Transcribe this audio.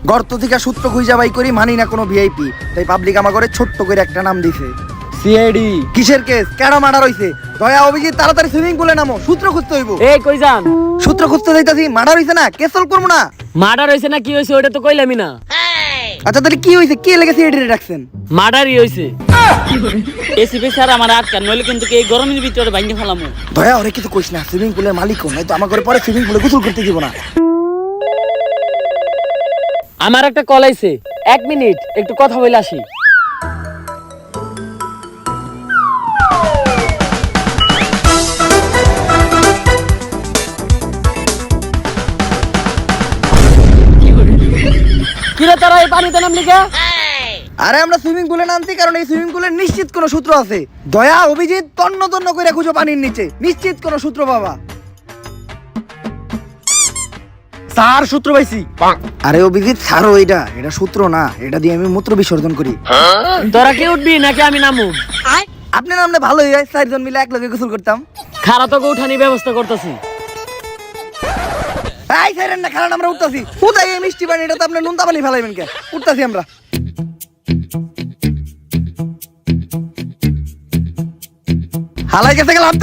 গর্ত থেকে সূত্র খুঁজা বাই করি, মানি না কোনো ভিআইপি, তাই পাবলিক আমার করে ছোট্ট করে একটা নাম দিছে সিআইডি। কিসের কেস, কেন মার্ডার হইছে? দয়া অভিজিৎ তাড়াতাড়ি সুইমিং পুলে নামো, সূত্র খুঁজতে হইব। এই কই যান? সূত্র খুঁজতে যাইতাছি, মার্ডার হইছে না, কেস সলভ করবো না? মার্ডার হইছে না কি হইছে ওটা তো কইলামই না। আচ্ছা তাহলে কি হইছে, কি লেগেছে এডিটে রাখছেন? মার্ডারই হইছে। এসিপি স্যার আমার আটকান, নইলে কিন্তু এই গরমের ভিতরে ভাঙিয়ে ফেলামু। দয়া ওরে কিছু কইস না, সুইমিং পুলের মালিক নয় তো আমার ঘরে পরে সুইমিং পুলে গোসল করতে দিব না। আমার একটা কল আইছে, 1 মিনিট একটু কথা বলে আসি। কিরে তারা এই পানিতে নামলি কে? আরে আমরা সুইমিং পুলে নামছি কারণ এই সুইমিং পুলের নিশ্চিত কোনো সূত্র আছে। দয়া অভিজিৎ তন্ন তন্ন করে খুঁজো পানির নিচে, নিশ্চিত কোনো সূত্র পাবা। স্যার সূত্র পাইছি। আরে অভিজিৎ ছাড়ো, এটা সূত্র না, এটা দিয়ে আমি মূত্র বিসর্জন করি। তোরা কি উঠবি নাকি আমি নামু? আপনি নামলে ভালোই হয়, 4 জন মিলে এক লগে গোসল করতাম। খারা তোকে উঠানি ব্যবস্থা করতেছি। এই সাইরেন না, খারাপ আমরা উঠতাছি। কোথায় এই মিষ্টি পানি, এটা তো আপনি নুনতা পানি ফেলাইবেন কে? উঠতাছি আমরা। হালাই গেছে গেলাম